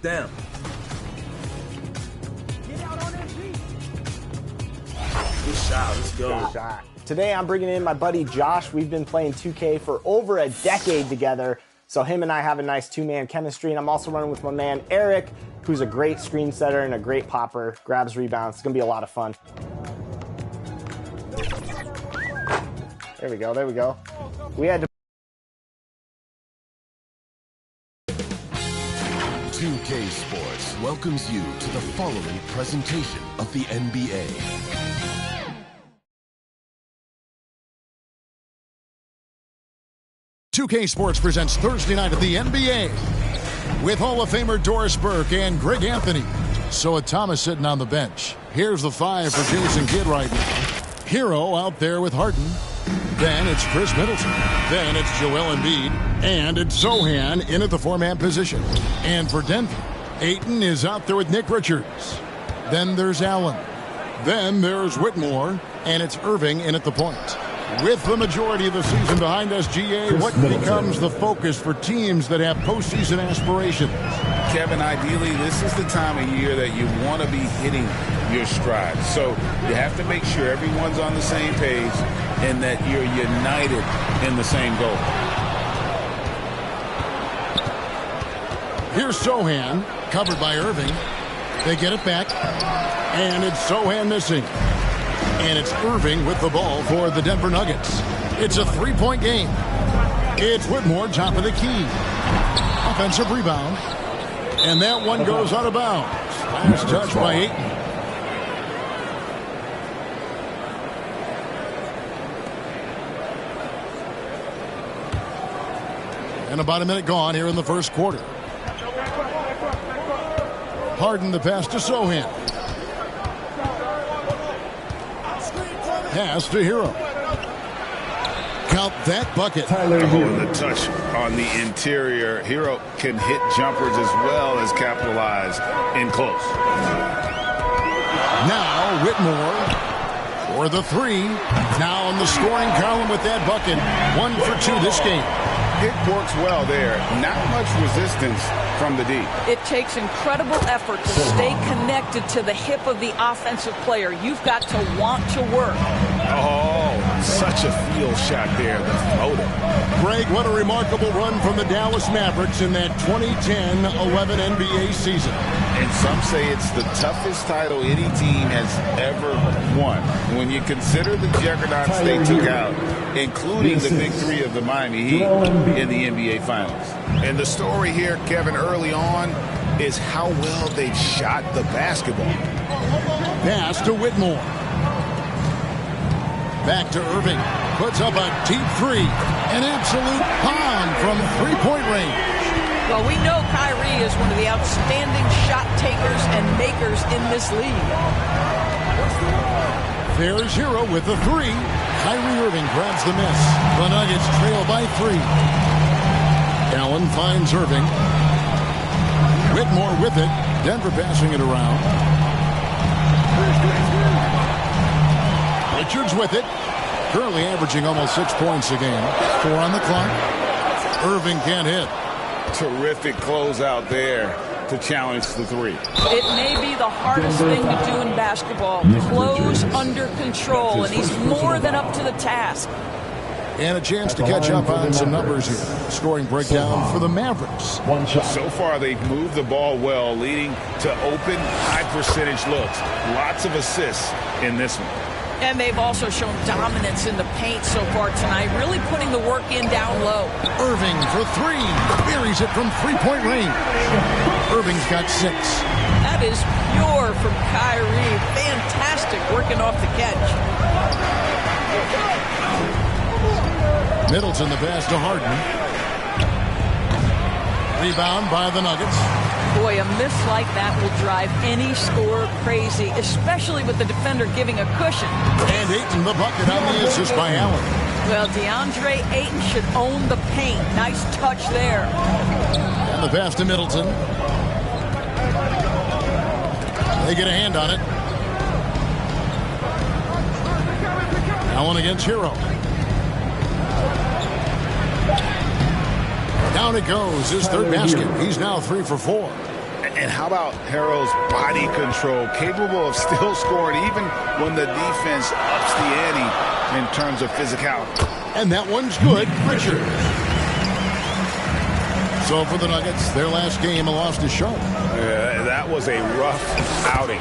Damn. Good shot. Let's go. Good shot. Today I'm bringing in my buddy Josh. We've been playing 2K for over a decade together. So him and I have a nice two-man chemistry. And I'm also running with my man Eric, who's a great screen setter and a great popper. Grabs rebounds. It's going to be a lot of fun. There we go. There we go. We had to 2K Sports welcomes you to the following presentation of the NBA. "2K Sports presents Thursday night at the NBA with Hall of Famer Doris Burke and Greg Anthony. So Thomas sitting on the bench. Here's the five for Jason Kidd right now. Hero out there with Harden. Then it's Chris Middleton. Then it's Joel Embiid. And it's Zohan in at the four-man position. And for Denver, Ayton is out there with Nick Richards. Then there's Allen. Then there's Whitmore. And it's Irving in at the point. With the majority of the season behind us, GA, what becomes the focus for teams that have postseason aspirations? Kevin, ideally, this is the time of year that you want to be hitting your stride. So you have to make sure everyone's on the same page and that you're united in the same goal. Here's Zohan, covered by Irving. They get it back, and it's Zohan missing. And it's Irving with the ball for the Denver Nuggets. It's a three-point game. It's Whitmore, top of the key. Offensive rebound. And that one goes out of bounds. Last touch by Ayton. And about a minute gone here in the first quarter. Harden the pass to Zohan. Pass to Hero. Count that bucket. The touch on the interior. Hero can hit jumpers as well as capitalize in close. Now Whitmore for the three. Now in the scoring column with that bucket. 1 for 2 this game. It works well there. Not much resistance from the D. It takes incredible effort to stay connected to the hip of the offensive player. You've got to want to work. Oh, such a field shot there. The floater. Greg, what a remarkable run from the Dallas Mavericks in that 2010-11 NBA season. And some say it's the toughest title any team has ever won. When you consider the juggernauts they took out, including the big three of the Miami Heat in the NBA Finals. And the story here, Kevin, early on is how well they've shot the basketball. Pass to Whitmore. Back to Irving. Puts up a deep three. An absolute bomb from three-point range. Well, we know Kyrie is one of the outstanding shot takers and makers in this league. There's Hero with the three. Kyrie Irving grabs the miss. The Nuggets trail by 3. Allen finds Irving. Whitmore with it. Denver passing it around. Richards with it. Currently averaging almost 6 points a game. 4 on the clock. Irving can't hit. Terrific closeout there to challenge the three. It may be the hardest thing to do in basketball. Close under control, and he's more than up to the task. And a chance to catch up on some numbers here. Scoring breakdown for the Mavericks. So far, they've moved the ball well, leading to open, high-percentage looks. Lots of assists in this one. And they've also shown dominance in the paint so far tonight, really putting the work in down low. Irving for 3. Buries it from three-point range. Irving's got 6. That is pure from Kyrie. Fantastic working off the catch. Middleton the pass to Harden. Rebound by the Nuggets. Boy, a miss like that will drive any scorer crazy, especially with the defender giving a cushion. And Ayton the bucket on the assist by Allen. Well, DeAndre Ayton should own the paint. Nice touch there. And the pass to Middleton. They get a hand on it. Allen against Hero. Down it goes, his third basket. He's now 3 for 4. And how about Harrell's body control, capable of still scoring even when the defense ups the ante in terms of physicality. And that one's good. Richard. So for the Nuggets, their last game, a loss to Charlotte. That was a rough outing.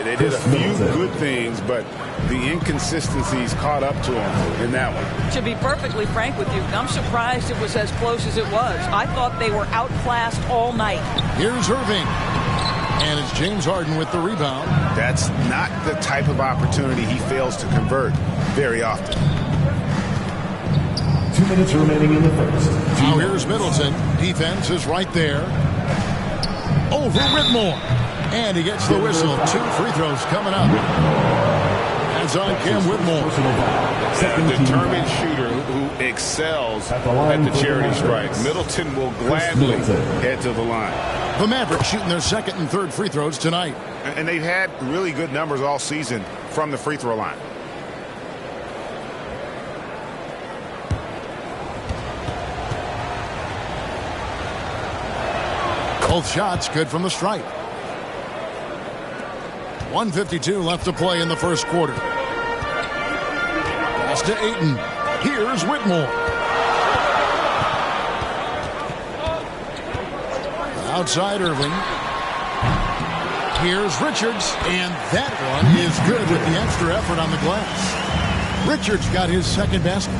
They did a few good things, but the inconsistencies caught up to them in that one. To be perfectly frank with you, I'm surprised it was as close as it was. I thought they were outclassed all night. Here's Irving. And it's James Harden with the rebound. That's not the type of opportunity he fails to convert very often. 2 minutes remaining in the first. Now here's Middleton. Defense is right there. Over Whitmore. And he gets the whistle. 2 free throws coming up. That's on Cam Whitmore. A determined shooter who excels at the charity stripe. Middleton will gladly head to the line. The Mavericks shooting their second and third free throws tonight. And they've had really good numbers all season from the free throw line. Both shots good from the stripe. 1:52 left to play in the first quarter. Pass to Ayton. Here's Whitmore. Outside Irving. Here's Richards. And that one is good with the extra effort on the glass. Richards got his second basket.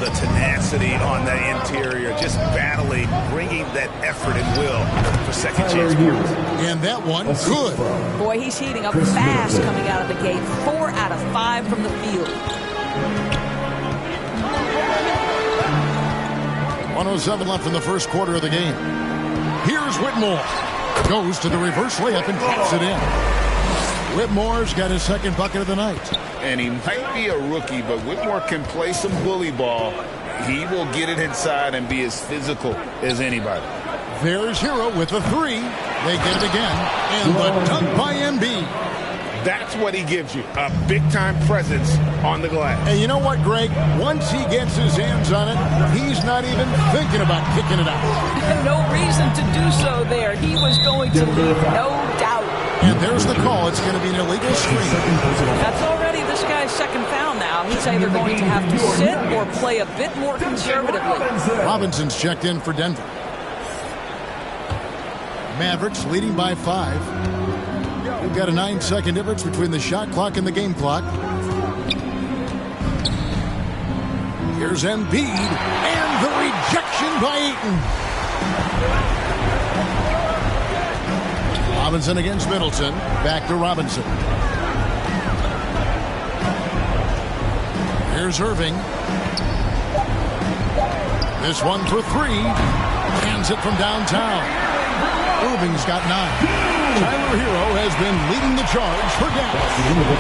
The tenacity on the interior, just battling, bringing that effort and will for second chance points. And that one, good. Boy, he's heating up fast coming out of the gate. 4 out of 5 from the field. 1:07 left in the first quarter of the game. Here's Whitmore. Goes to the reverse layup and taps it in. Whitmore's got his second bucket of the night. And he might be a rookie, but Whitmore can play some bully ball. He will get it inside and be as physical as anybody. There's Hero with a 3. They get it again. And the dunk by Embiid. That's what he gives you, a big-time presence on the glass. And you know what, Greg? Once he gets his hands on it, he's not even thinking about kicking it out. No reason to do so there. He was going to leave, no doubt. And there's the call. It's going to be an illegal screen. That's already this guy's second foul now. He's either going to have to sit or play a bit more conservatively. Robinson's checked in for Denver. Mavericks leading by 5. We've got a 9-second difference between the shot clock and the game clock. Here's Embiid. And the rejection by Ayton. Robinson against Middleton. Back to Robinson. Here's Irving. This one for 3. Hands it from downtown. Irving's got 9. Tyler Hero has been leading the charge for Dallas.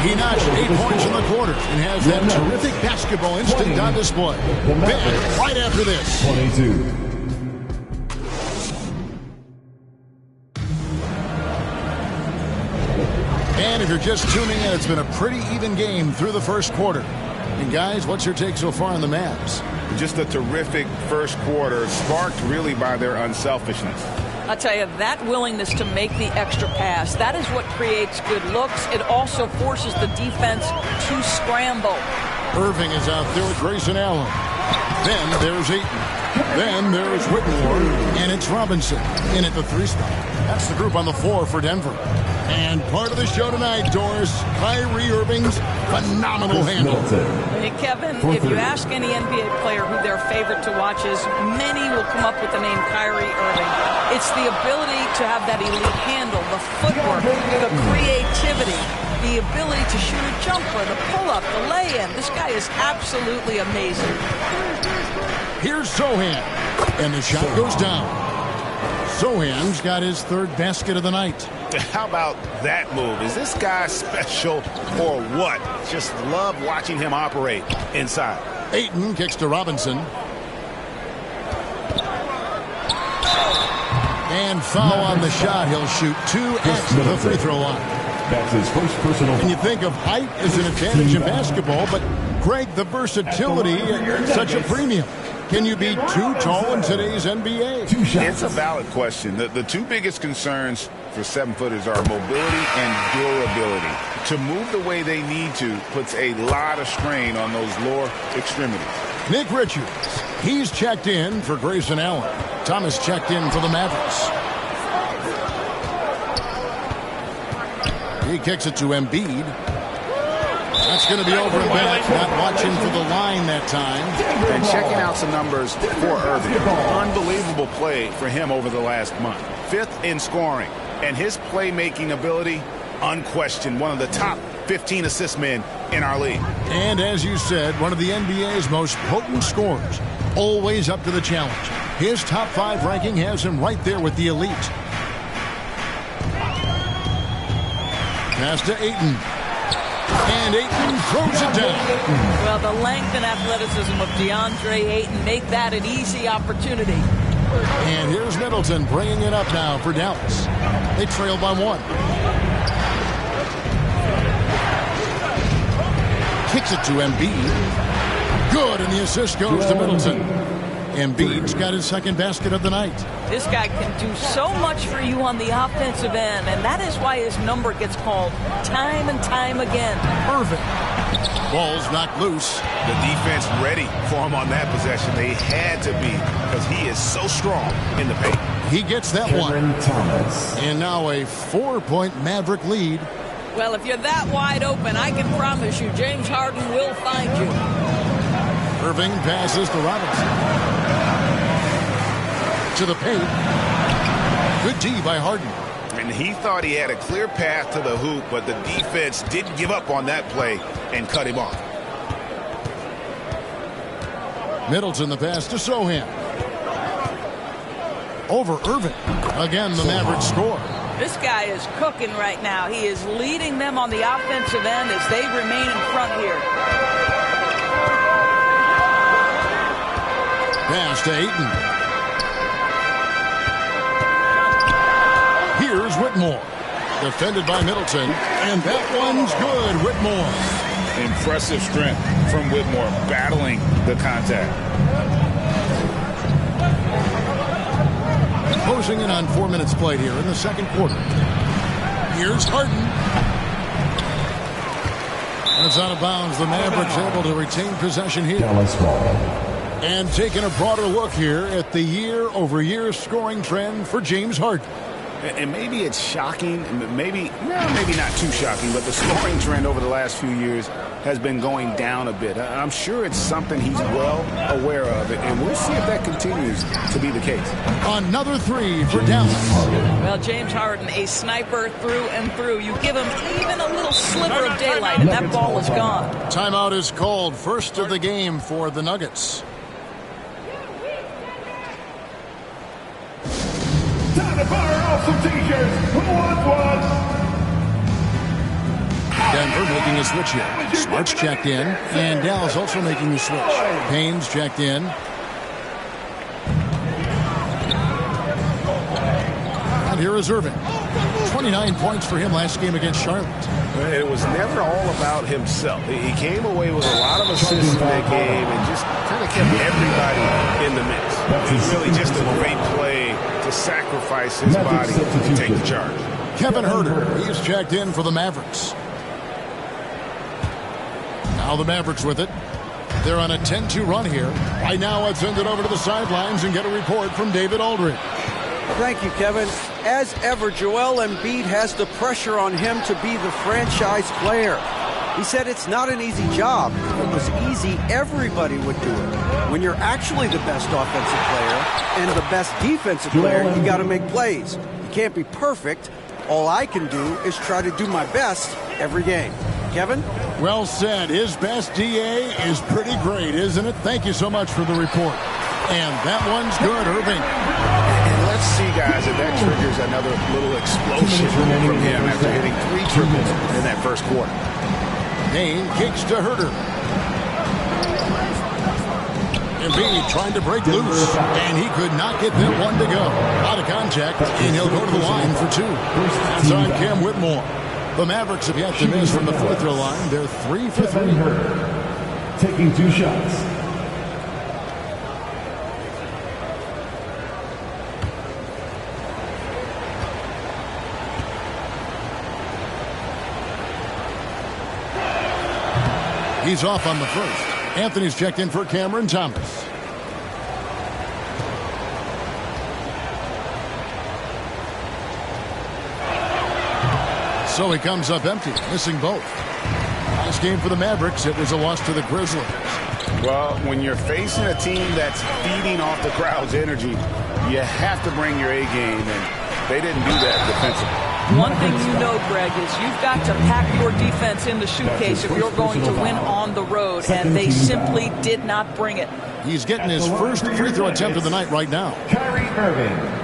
He notched 8 points in the quarter and has that terrific basketball instinct on display. Back right after this. 22. And if you're just tuning in, it's been a pretty even game through the first quarter. And guys, what's your take so far on the Mavs? Just a terrific first quarter, sparked really by their unselfishness. I tell you, that willingness to make the extra pass, that is what creates good looks. It also forces the defense to scramble. Irving is out there with Grayson Allen. Then there's Ayton. Then there's Whitmore. And it's Robinson in at the 3 spot. That's the group on the floor for Denver. And part of the show tonight, Doris, Kyrie Irving's phenomenal handle. Hey, Kevin, if you ask any NBA player who their favorite to watch is, many will come up with the name Kyrie Irving. It's the ability to have that elite handle, the footwork, the creativity, the ability to shoot a jumper, the pull-up, the lay-in. This guy is absolutely amazing. Here's Sohan. And the shot goes down. Sohan's got his 3rd basket of the night. How about that move? Is this guy special or what? Just love watching him operate inside. Ayton kicks to Robinson. And foul on the shot. He'll shoot 2 at the free throw line. That's his first personal. And you think of height as an advantage in basketball, but Greg, the versatility, such a premium. Can you be too tall in today's NBA? It's a valid question. The two biggest concerns for 7-footers are mobility and durability. To move the way they need to puts a lot of strain on those lower extremities. Nick Richards, he's checked in for Grayson Allen. Thomas checked in for the Mavericks. He kicks it to Embiid. That's going to be over a bit. Not watching for the line that time. And checking out some numbers for Irving. Unbelievable play for him over the last month. 5th in scoring. And his playmaking ability, unquestioned. One of the top 15 assist men in our league. And as you said, one of the NBA's most potent scorers. Always up to the challenge. His top 5 ranking has him right there with the elite. Pass to Ayton. And Ayton throws it down. Well, the length and athleticism of DeAndre Ayton make that an easy opportunity. And here's Middleton bringing it up now for Dallas. They trail by 1. Kicks it to Embiid. Good, and the assist goes to Middleton. Embiid's got his second basket of the night. This guy can do so much for you on the offensive end, and that is why his number gets called time and time again. Irving. Ball's knocked loose. The defense ready for him on that possession. They had to be because he is so strong in the paint. He gets that one. And now a 4-point Maverick lead. Well, if you're that wide open, I can promise you James Harden will find you. Irving passes to Robinson. To the paint. Good D by Harden. And he thought he had a clear path to the hoop, but the defense didn't give up on that play and cut him off. Middleton the pass to Sohan. Over Irving. Again, the Mavericks score. This guy is cooking right now. He is leading them on the offensive end as they remain in front here. Pass to Ayton. Here's Whitmore. Defended by Middleton. And that one's good. Whitmore. Impressive strength from Whitmore battling the contact. Closing in on 4 minutes played here in the second quarter. Here's Harden. That's out of bounds. The Mavericks able to retain possession here. And taking a broader look here at the year-over-year scoring trend for James Harden. And maybe it's shocking, maybe not too shocking, but the scoring trend over the last few years has been going down a bit. I'm sure it's something he's well aware of, and we'll see if that continues to be the case. Another 3 for Dallas. Well, James Harden, a sniper through and through. You give him even a little sliver of daylight, and that ball is gone. Timeout is called. First of the game for the Nuggets. Time to fire off some t-shirts. Who wants one? Denver making a switch here. Smart's checked in, and Dallas also making the switch. Payne's checked in. And here is Irving. 29 points for him last game against Charlotte. It was never all about himself. He came away with a lot of assists in that game and just kind of kept everybody in the mix. It's really just a great play to sacrifice his body to take the charge. Kevin Huerter, he's checked in for the Mavericks. Now the Mavericks with it. They're on a 10-2 run here. Right now, let's send it over to the sidelines and get a report from David Aldridge. Thank you, Kevin. As ever, Joel Embiid has the pressure on him to be the franchise player. He said it's not an easy job. If it was easy, everybody would do it. When you're actually the best offensive player and the best defensive player, you got to make plays. You can't be perfect. All I can do is try to do my best every game. Kevin? Well said. His best DA is pretty great, isn't it? Thank you so much for the report. And that one's good, Irving. And let's see, guys, if that triggers another little explosion from him after hitting 3 triples in that first quarter. Payne kicks to Huerter. Embiid trying to break loose, and he could not get that one to go. Out of contact, and he'll go to the line for 2. That's on Cam Whitmore. The Mavericks have yet to miss from the free throw line. They're 3 for 3. Taking 2 shots. He's off on the first. Anthony's checked in for Cameron Thomas. So he comes up empty, missing both. Last game for the Mavericks, it was a loss to the Grizzlies. Well, when you're facing a team that's feeding off the crowd's energy, you have to bring your A game, and they didn't do that defensively. One thing you know, Greg, is you've got to pack your defense in the suitcase if you're going to win on the road, and they simply did not bring it. He's getting his first free throw attempt of the night right now. Kyrie Irving.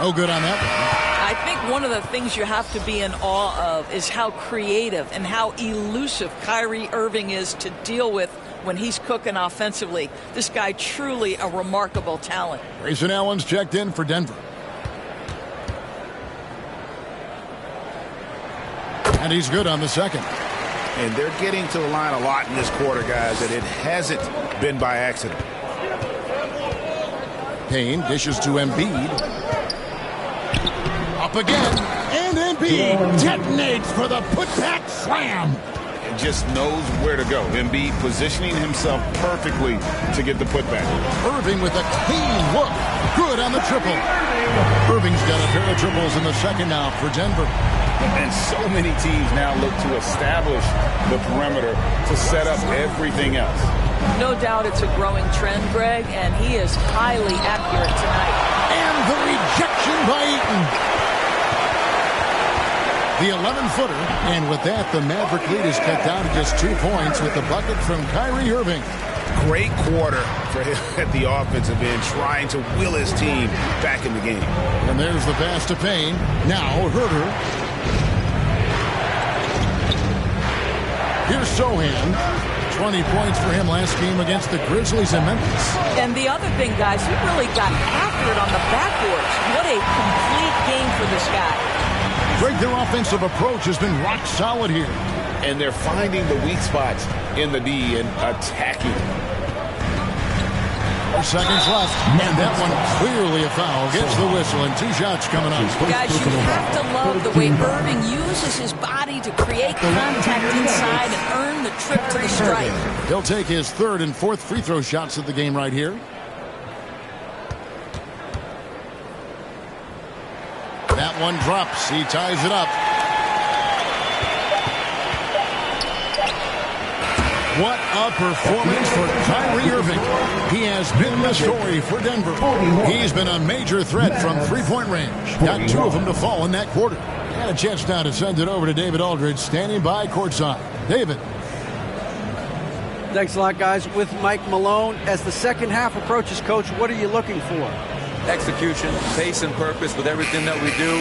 No good on that. I think one of the things you have to be in awe of is how creative and how elusive Kyrie Irving is to deal with when he's cooking offensively. This guy truly a remarkable talent. Grayson Allen's checked in for Denver. And he's good on the second. And they're getting to the line a lot in this quarter, guys, and it hasn't been by accident. Payne dishes to Embiid. Up again, and Embiid detonates for the putback slam. And just knows where to go. Embiid positioning himself perfectly to get the putback. Irving with a clean look. Good on the triple. Irving's got a pair of triples in the second now for Denver. And so many teams now look to establish the perimeter to set up everything else. No doubt it's a growing trend, Greg, and he is highly accurate tonight. And the rejection by Eaton. The 11-footer, and with that, the Maverick lead is cut down to just 2 points with the bucket from Kyrie Irving. Great quarter for him at the offensive end, trying to will his team back in the game. And there's the pass to Payne. Now Herter. Here's Sohan. 20 points for him last game against the Grizzlies in Memphis. And the other thing, guys, he really got after it on the backboards. What a complete game for this guy. Greg, their offensive approach has been rock solid here. And they're finding the weak spots in the D and attacking. 4 seconds left. And that one clearly a foul. Gets the whistle and 2 shots coming up. Guys, you have to love the way Irving uses his body to create contact inside and earn the trip to the stripe. He'll take his 3rd and 4th free throw shots of the game right here. That one drops. He ties it up. What a performance for Kyrie Irving. He has been the story for Denver. He's been a major threat from three-point range. Got 2 of them to fall in that quarter. And a chance now to send it over to David Aldridge, standing by courtside. David. Thanks a lot, guys. With Mike Malone, as the second half approaches, Coach, what are you looking for? Execution, pace and purpose with everything that we do,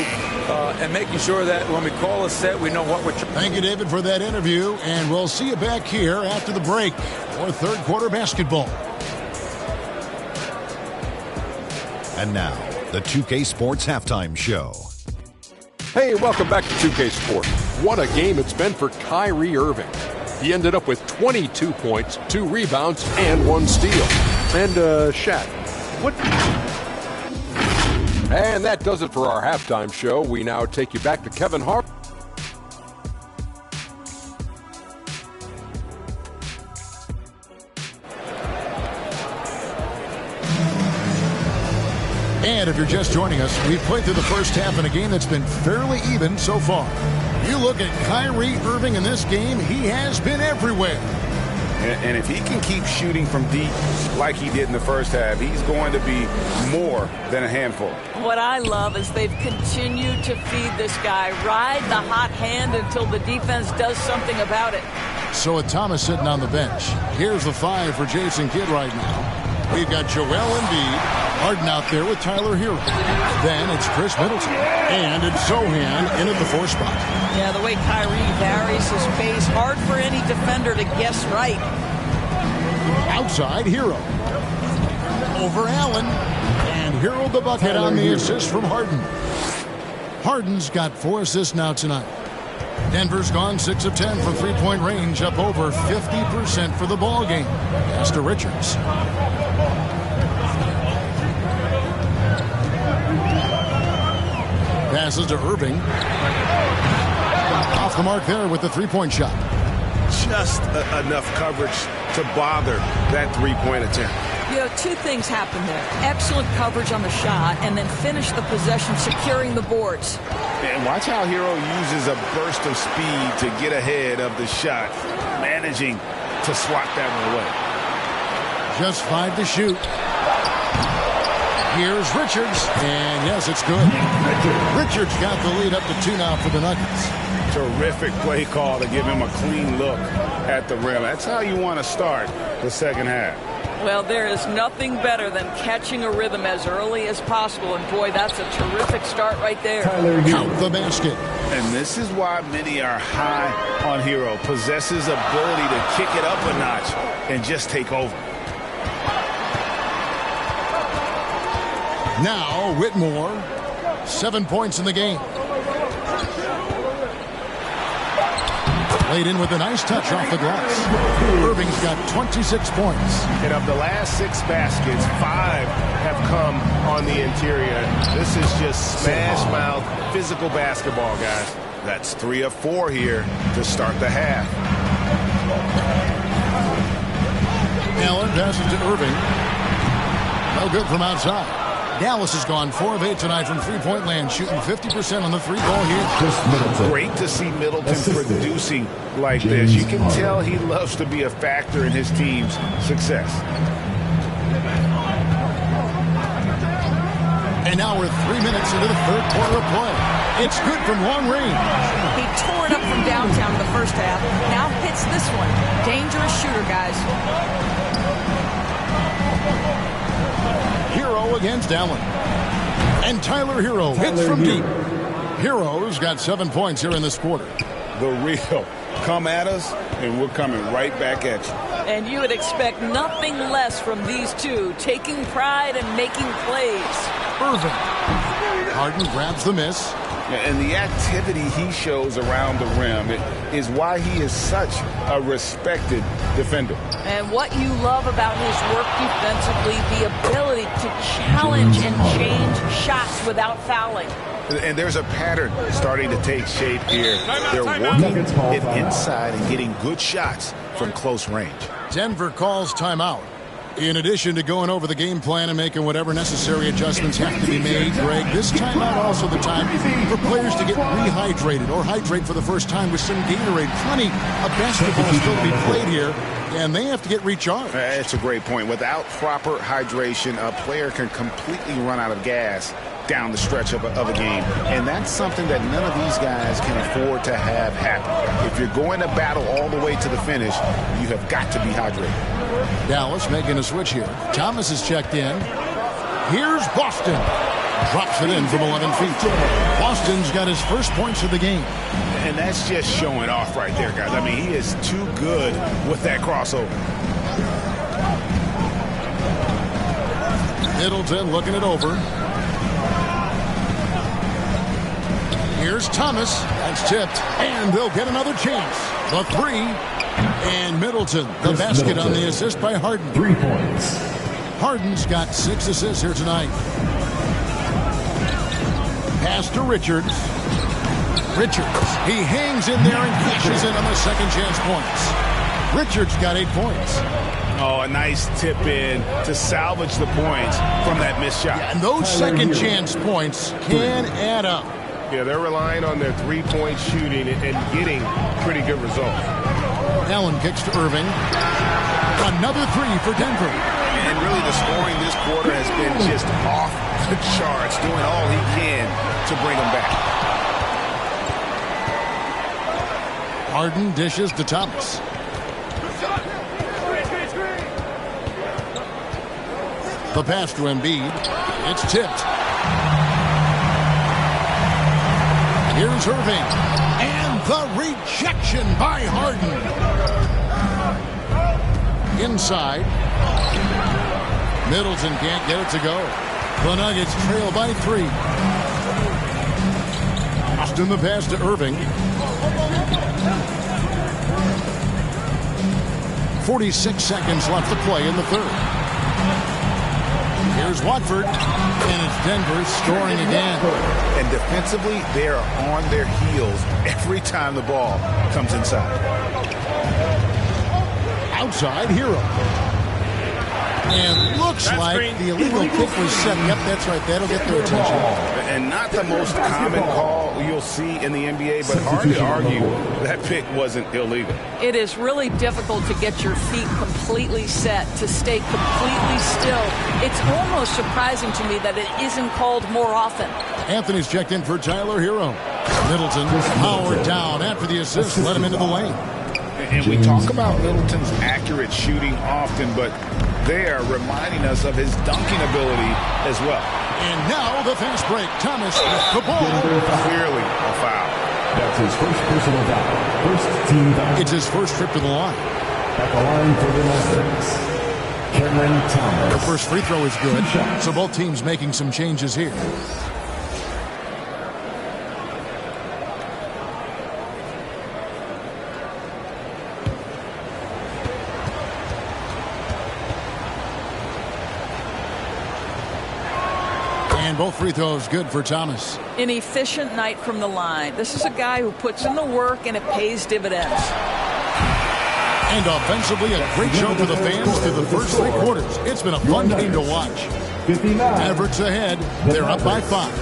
and making sure that when we call a set, we know what we're trying. Thank you, David, for that interview, and we'll see you back here after the break for third quarter basketball. And now, the 2K Sports Halftime Show. Hey, welcome back to 2K Sports. What a game it's been for Kyrie Irving. He ended up with 22 points, 2 rebounds, and 1 steal. And, Shaq, what... And that does it for our halftime show. We now take you back to Kevin Hart. And if you're just joining us, we've played through the first half in a game that's been fairly even so far. You look at Kyrie Irving in this game, he has been everywhere. And if he can keep shooting from deep like he did in the first half, he's going to be more than a handful. What I love is they've continued to feed this guy, ride the hot hand until the defense does something about it. So with Thomas sitting on the bench, here's the 5 for Jason Kidd right now. We've got Joel Embiid, Harden out there with Tyler Hero. Then it's Chris Middleton, and it's Sohan in at the 4 spot. Yeah, the way Kyrie varies his pace, hard for any defender to guess right. Outside, Hero. Over Allen, and Hero the bucket on the assist from Harden. Harden's got 4 assists now tonight. Denver's gone 6 of 10 from three-point range, up over 50% for the ball game. Pass to Richards. Passes to Irving. Off the mark there with the three-point shot. Just enough coverage to bother that three-point attempt. You know, two things happen there. Excellent coverage on the shot, and then finish the possession securing the boards. And watch how Hero uses a burst of speed to get ahead of the shot, managing to swat that one away. Just 5 to shoot. Here's Richards, and yes, it's good. Richards got the lead up to 2 now for the Nuggets. Terrific play call to give him a clean look at the rim. That's how you want to start the second half. Well, there is nothing better than catching a rhythm as early as possible, and boy, that's a terrific start right there. Count the basket. And this is why many are high on Hero. Possesses ability to kick it up a notch and just take over. Now, Whitmore, 7 points in the game. Laid in with a nice touch off the glass. Irving's got 26 points. And of the last 6 baskets, 5 have come on the interior. This is just smash mouth, physical basketball, guys. That's 3 of 4 here to start the half. Allen passes to Irving. No good from outside. Dallas has gone 4 of 8 tonight from three-point land, shooting 50% on the three-ball here. Great to see Middleton producing like this. You can tell he loves to be a factor in his team's success. And now we're 3 minutes into the third quarter of play. It's good from long range. He tore it up from downtown in the first half. Now hits this one. Dangerous shooter, guys. Hero against Allen. And Tyler Hero hits from deep. Hero's got 7 points here in this quarter. The real. Come at us, and we're coming right back at you. And you would expect nothing less from these two, taking pride and making plays. Irving. Harden grabs the miss. And the activity he shows around the rim is why he is such a respected defender. And what you love about his work defensively, the ability to challenge and change shots without fouling. And there's a pattern starting to take shape here. They're working it inside and getting good shots from close range. Denver calls timeout. In addition to going over the game plan and making whatever necessary adjustments have to be made, Greg, this timeout also the time for players to get rehydrated or hydrate for the first time with some Gatorade. Plenty of basketball still to be played here, and they have to get recharged. That's a great point. Without proper hydration, a player can completely run out of gas down the stretch of a game. And that's something that none of these guys can afford to have happen. If you're going to battle all the way to the finish, you have got to be hydrated. Dallas making a switch here. Thomas is checked in. Here's Boston. Drops it in from 11 feet. Boston's got his first points of the game. And that's just showing off right there, guys. I mean, he is too good with that crossover. Middleton looking it over. Here's Thomas. That's tipped. And they'll get another chance. The 3. And Middleton, the basket on the assist by Harden. 3 points. Harden's got 6 assists here tonight. Pass to Richards. Richards. He hangs in there and cashes in on the second chance points. Richards got 8 points. Oh, a nice tip in to salvage the points from that missed shot. Yeah, and those second chance points can add up. Yeah, they're relying on their three-point shooting and getting pretty good results. Allen kicks to Irving. Another 3 for Denver. And really the scoring this quarter has been just off the charts, doing all he can to bring them back. Harden dishes to Thomas. The pass to Embiid. It's tipped. Here's Irving. And the rejection by Harden. Inside. Middleton can't get it to go. The Nuggets trail by 3. Austin the pass to Irving. 46 seconds left to play in the third. Here's Watford. And it's Denver scoring again. And defensively, they are on their heels every time the ball comes inside. Outside, Hero. And looks like the illegal kick was set. Yep, that's right. That'll get their attention. And not the most common call you'll see in the NBA, but hard to argue that pick wasn't illegal. It is really difficult to get your feet completely set, to stay completely still. It's almost surprising to me that it isn't called more often. Anthony's checked in for Tyler Hero. Middleton powered down after the assist, let him into the lane. And we talk about Middleton's accurate shooting often, but they are reminding us of his dunking ability as well. And now the fast break. Thomas with the ball. Clearly a foul. That's his first personal foul. First team foul. It's his first trip to the line. At the line for the Mavericks, Cameron Thomas. The first free throw is good, so both teams making some changes here. And both free throws good for Thomas. An efficient night from the line. This is a guy who puts in the work and it pays dividends. And offensively, a great show for the fans through the first 3 quarters. It's been a fun game to watch. Mavericks ahead. They're up by 5.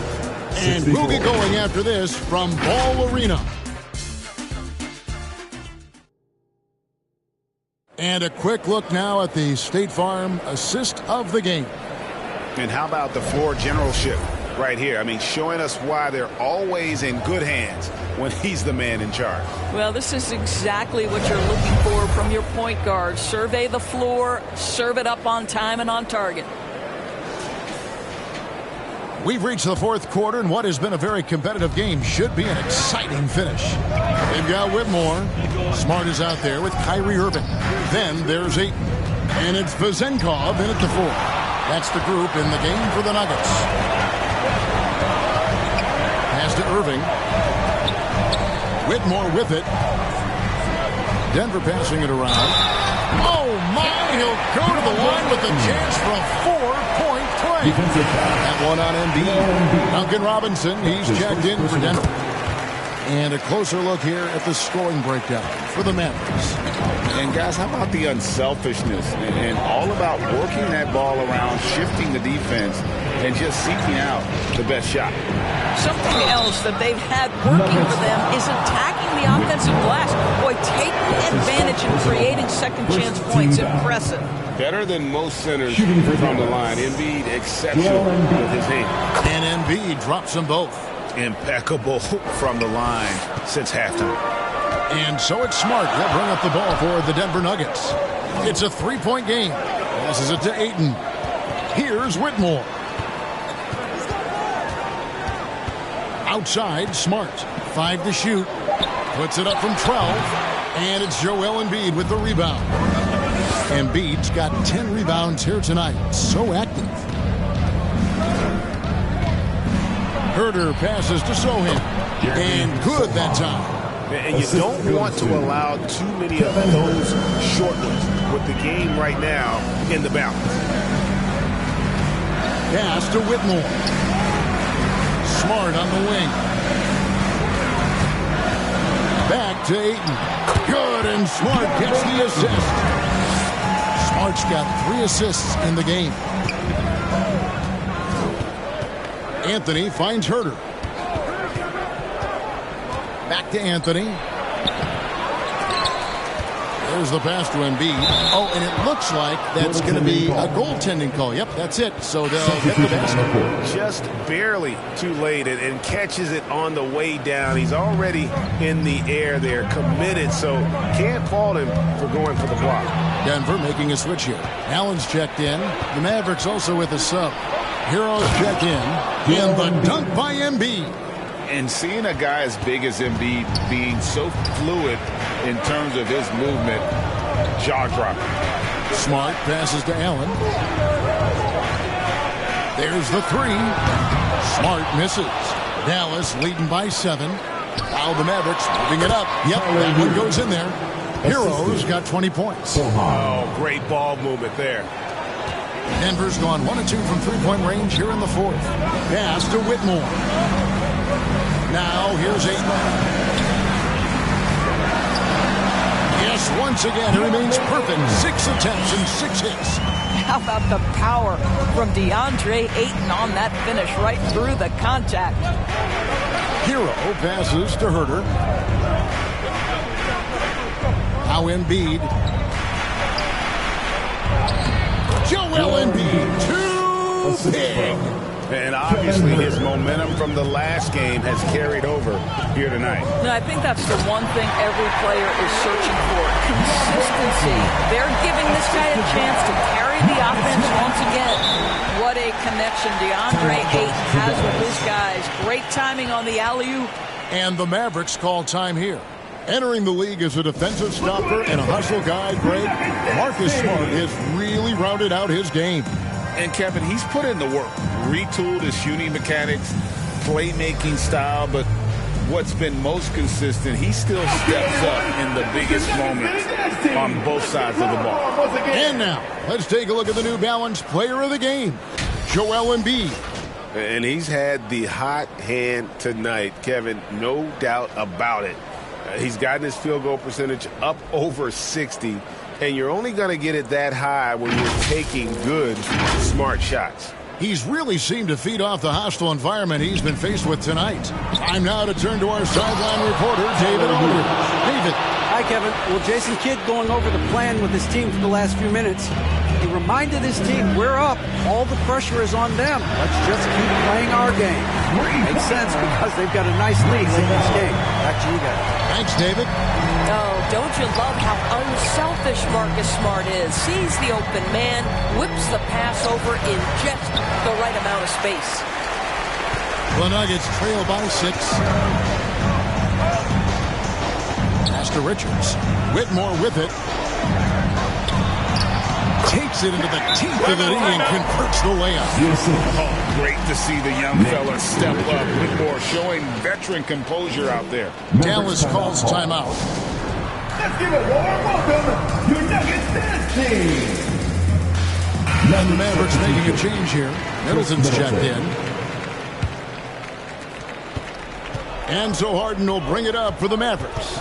And Boogie going after this from Ball Arena. And a quick look now at the State Farm assist of the game. And how about the floor generalship right here? I mean, showing us why they're always in good hands when he's the man in charge. Well, this is exactly what you're looking for from your point guard. Survey the floor, serve it up on time and on target. We've reached the 4th quarter, and what has been a very competitive game should be an exciting finish. They've got Whitmore. Smart is out there with Kyrie Irving. Then there's Ayton. And it's Vezenkov in at the 4. That's the group in the game for the Nuggets. Pass to Irving. Whitmore with it. Denver passing it around. Oh, my! He'll go to the line with a chance for a 4-point play. That one on Embiid. Duncan Robinson, he's checked in for Denver. And a closer look here at the scoring breakdown for the Mavericks. And guys, how about the unselfishness and all about working that ball around, shifting the defense, and just seeking out the best shot. Something else that they've had working for them is attacking the offensive glass. Boy, taking advantage and creating second chance points. Impressive. Better than most centers from the line. Embiid exceptional with his hand. And Embiid drops them both. Impeccable from the line since halftime. And so it's Smart. They'll bring up the ball for the Denver Nuggets. It's a 3-point game. Passes it to Ayton. Here's Whitmore. Outside, Smart. 5 to shoot. Puts it up from 12. And it's Joel Embiid with the rebound. Embiid's got 10 rebounds here tonight. So active. Herter passes to Sohan. And good that time. And you don't want to allow too many of those short ones with the game right now in the balance. Pass to Whitmore. Smart on the wing. Back to Ayton. Good, and Smart gets the assist. Smart's got 3 assists in the game. Anthony finds Herter. Back to Anthony. There's the pass to Embiid. Oh, and it looks like that's going to be a goaltending call. Yep, that's it. So they'll get the basket. Just barely too late and catches it on the way down. He's already in the air there, committed, so can't fault him for going for the block. Denver making a switch here. Allen's checked in. The Mavericks also with a sub. Heroes check in. And the dunk by Embiid. And seeing a guy as big as Embiid being so fluid in terms of his movement, jaw-dropping. Smart passes to Allen. There's the 3. Smart misses. Dallas leading by 7. Now the Mavericks moving it up. Yep, that one goes in there. Heroes got 20 points. Oh, great ball movement there. Denver's gone 1 of 2 from three-point range here in the fourth. Pass to Whitmore. Now here's Ayton. Yes, once again, it remains perfect. 6 attempts and 6 hits. How about the power from DeAndre Ayton on that finish right through the contact. Hero passes to Herter. Now Embiid. Joel Embiid, too big. And obviously his momentum from the last game has carried over here tonight. No, I think that's the one thing every player is searching for. Consistency. They're giving this guy a chance to carry the offense once again. What a connection DeAndre Ayton has with his guys. Great timing on the alley-oop. And the Mavericks call time here. Entering the league as a defensive stopper and a hustle guy, Greg, Marcus Smart has really rounded out his game. And Kevin, he's put in the work, retooled his shooting mechanics, playmaking style, but what's been most consistent, he still steps up in the biggest moments on both sides of the ball. And now, let's take a look at the New Balance player of the game, Joel Embiid. And he's had the hot hand tonight, Kevin, no doubt about it. He's gotten his field goal percentage up over 60, and you're only going to get it that high when you're taking good, smart shots. He's really seemed to feed off the hostile environment he's been faced with tonight. Time now to turn to our sideline reporter, David Aldridge. David. Hi, Kevin. Well, Jason Kidd going over the plan with his team for the last few minutes. He reminded his team, we're up. All the pressure is on them. Let's just keep playing our game. Makes sense because they've got a nice lead in this game. Back to you guys. Thanks, David. Oh, don't you love how unselfish Marcus Smart is? Sees the open man, whips the pass over in just the right amount of space. The Nuggets trail by 6. Pass to Richards. Whitmore with it. Takes it into the teeth of the knee and converts the layup. Oh, great to see the young fella step up. Whitmore showing veteran composure out there. Dallas calls timeout. Let's give a warm welcome to Nuggets dance team. Now the Mavericks making a change here. Middleton's checked in. Enzo Harden will bring it up for the Mavericks.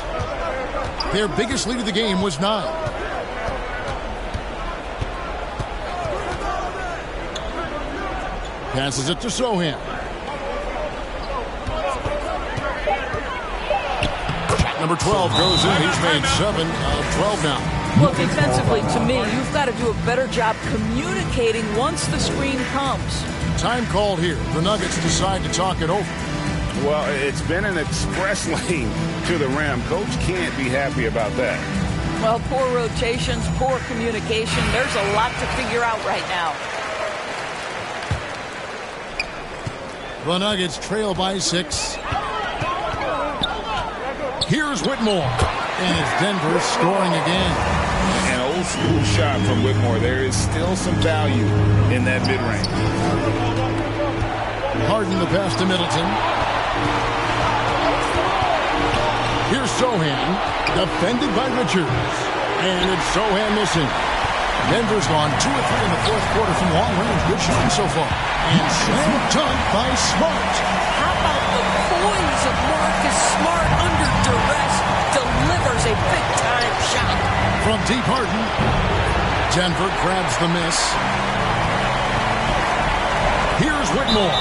Their biggest lead of the game was 9. Passes it to Sohan. Shot number 12 goes in. He's made 7 of 12 now. Well, defensively, to me, you've got to do a better job communicating once the screen comes. Time called here. The Nuggets decide to talk it over. Well, it's been an express lane to the rim. Coach can't be happy about that. Well, poor rotations, poor communication. There's a lot to figure out right now. The Nuggets trail by 6. Here's Whitmore. And it's Denver scoring again. An old school shot from Whitmore. There is still some value in that mid-range. Harden the pass to Middleton. Here's Sohan. Defended by Richards. And it's Sohan missing. Denver's gone 2 of 3 in the fourth quarter from long range. Good shooting so far. And slam dunk by Smart. How about the poise of Marcus Smart under duress? Delivers a big-time shot. From deep Harden. Denver grabs the miss. Here's Whitmore.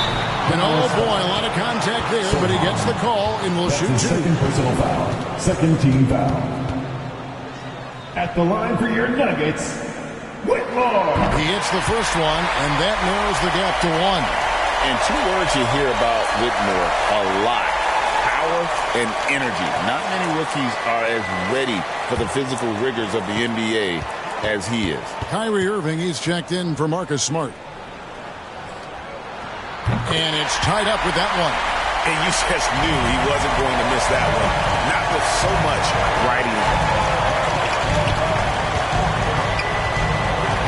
And oh boy, a lot of contact there, but he gets the call and will shoot 2. Second personal foul. Second team foul. At the line for your Nuggets, Whitmore. He hits the first one, and that narrows the gap to 1. And 2 words you hear about Whitmore a lot. Power and energy. Not many rookies are as ready for the physical rigors of the NBA as he is. Kyrie Irving, he's checked in for Marcus Smart. And it's tied up with that one. And you just knew he wasn't going to miss that one. Not with so much riding on.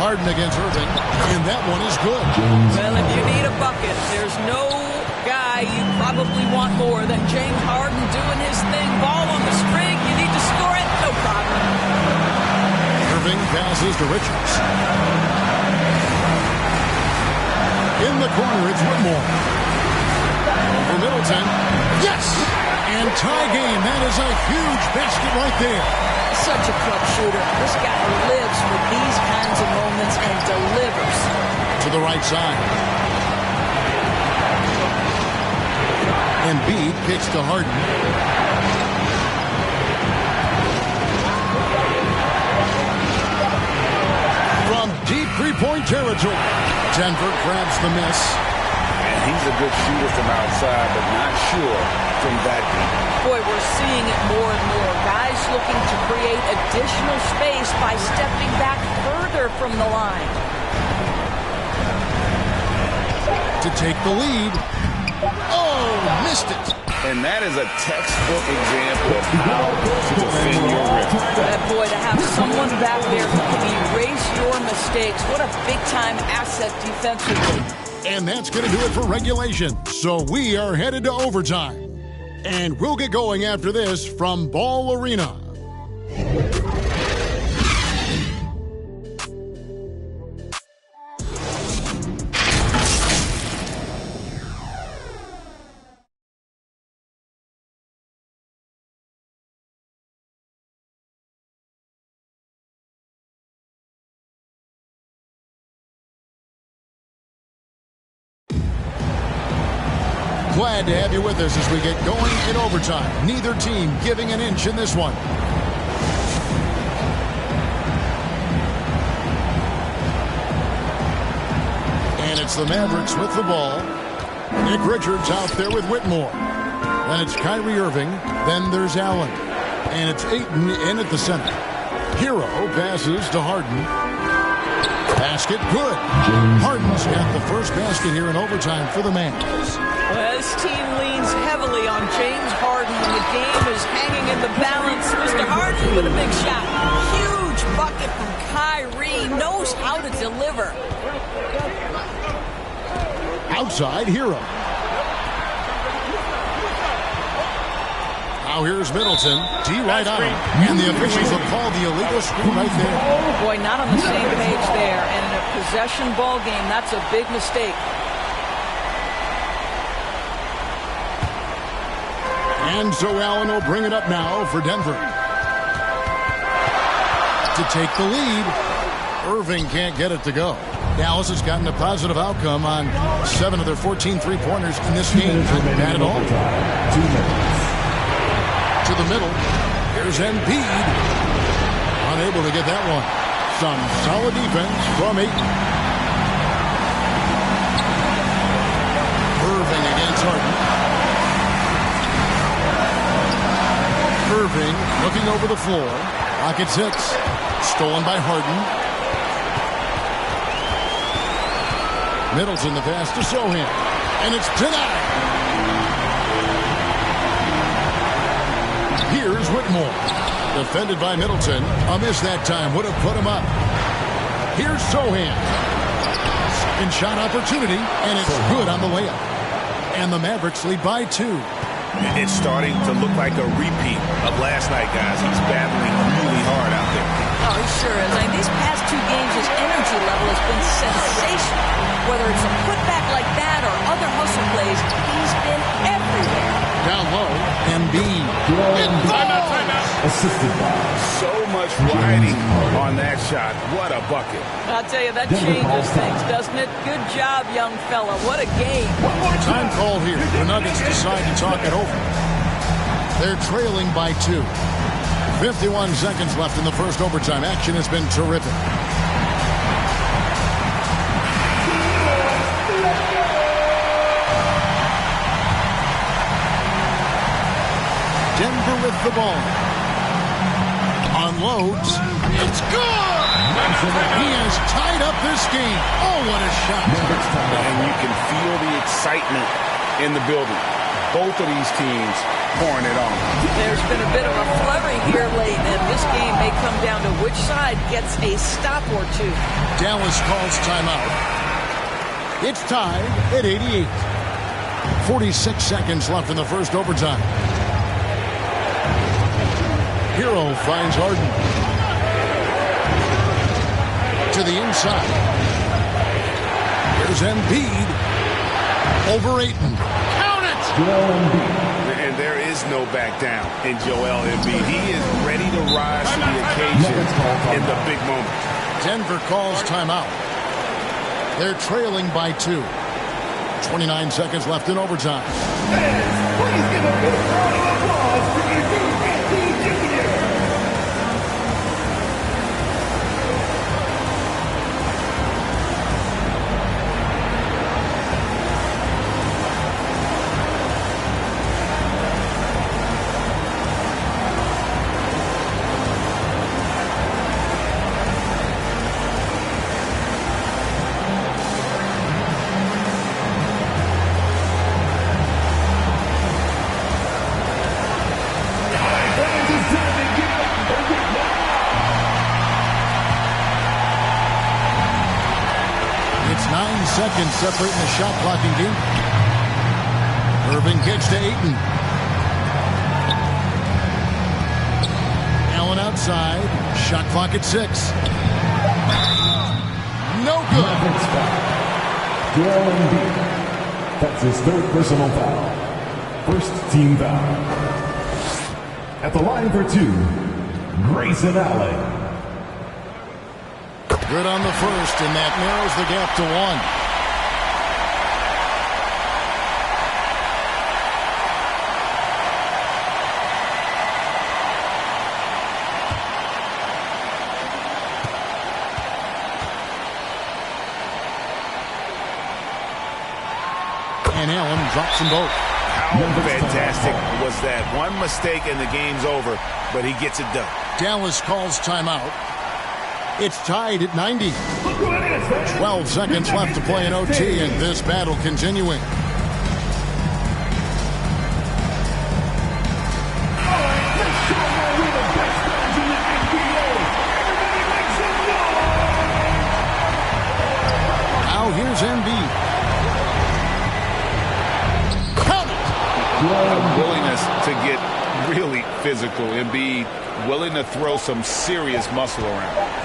Harden against Irving, and that one is good. Well, if you need a bucket, there's no guy you probably want more than James Harden doing his thing. Ball on the string, you need to score it, no problem. Irving passes to Richards. In the corner, it's Whitmore. For Middleton. Yes! And tie game. That is a huge basket right there. Such a clutch shooter. This guy lives for these kinds of moments and delivers. To the right side. Embiid kicks to Harden. From deep three-point territory, Denver grabs the miss. And he's a good shooter from outside, but not sure from that deep. Boy, we're seeing it more and more. Guys looking to create additional space by stepping back further from the line. To take the lead. Oh, missed it. And that is a textbook example of how to defend your rim. Boy, to have someone back there who can erase your mistakes. What a big-time asset defensively. And that's going to do it for regulation. So we are headed to overtime. And we'll get going after this from Ball Arena. Glad to have you with us as we get going in overtime. Neither team giving an inch in this one. And it's the Mavericks with the ball. Nick Richards out there with Whitmore. Then it's Kyrie Irving. Then there's Allen. And it's Ayton in at the center. Hero passes to Harden. Basket good. Harden's got the first basket here in overtime for the Mavs. Well, this team leans heavily on James Harden. The game is hanging in the balance. Mr. Harden with a big shot. Huge bucket from Kyrie. Knows how to deliver. Outside, Hero. Now here's Middleton. D right on him. And the officials have called the illegal screen right there. Boy, not on the same page there. And in a possession ball game, that's a big mistake. And so Allen will bring it up now for Denver. To take the lead. Irving can't get it to go. Dallas has gotten a positive outcome on 7 of their 14 three-pointers in this game. Not bad at all. 2 minutes. To the middle. Here's Embiid. Unable to get that one. Some solid defense from Ayton. Irving against Harden. Irving looking over the floor. Rockets hits. Stolen by Harden. Middleton the pass to Sohan. And it's denied. Here's Whitmore. Defended by Middleton. A miss that time. Would have put him up. Here's Sohan. Second shot opportunity. And it's good on the layup. And the Mavericks lead by 2. It's starting to look like a repeat of last night, guys. He's battling really hard out there. Oh, he sure is. I mean, these past 2 games, his energy level has been sensational. Whether it's a putback like that or other hustle plays, he's been everywhere. Down low, Embiid. Timeout. Assisted by So much riding on that shot. What a bucket. I'll tell you, that changes things, doesn't it? Good job, young fella. What a game. Time called here. The Nuggets decide to talk it over. They're trailing by 2. 51 seconds left in the first overtime. Action has been terrific. Denver with the ball. Unloads. It's good! He has tied up this game. Oh, what a shot. And you can feel the excitement in the building. Both of these teams pouring it on. There's been a bit of a flurry here late, and this game may come down to which side gets a stop or 2. Dallas calls timeout. It's tied at 88. 46 seconds left in the first overtime. Hero finds Harden. To the inside. Here's Embiid over Ayton. Count it! Joel Embiid. And there is no back down in Joel Embiid. He is ready to rise to the occasion in the big moment. Denver calls timeout. They're trailing by 2. 29 seconds left in overtime. Fans, please give a big round of applause for your new Anthony Jr. It's 9 seconds separating the shot clock and game. Irving kicks to Ayton. Allen outside. Shot clock at 6. No good. Mavericks foul. Joel Embiid. That's his 3rd personal foul. 1st team foul. At the line for 2, Grayson Allen. Good on the first, and that narrows the gap to 1. And Allen drops them both. How fantastic was that? One mistake and the game's over, but he gets it done. Dallas calls timeout. It's tied at 90. 12 seconds left to play in OT, and this battle continuing. Now here's Embiid. Count it! A willingness to get really physical. Embiid willing to throw some serious muscle around.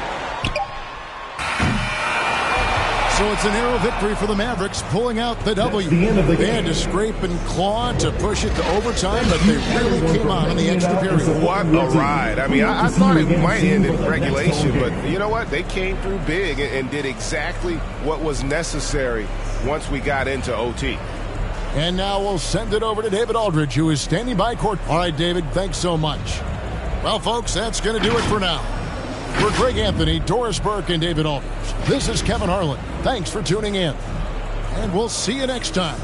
So it's a narrow victory for the Mavericks, pulling out the W. The end of the They game. had to scrape and claw to push it to overtime, but they really came on in the extra period. What a ride. I mean, I thought it might end in regulation, but you know what? They came through big and did exactly what was necessary once we got into OT. And now we'll send it over to David Aldridge, who is standing by court. All right, David, thanks so much. Well, folks, that's going to do it for now. For Greg Anthony, Doris Burke, and David Aldridge, this is Kevin Harlan. Thanks for tuning in, and we'll see you next time.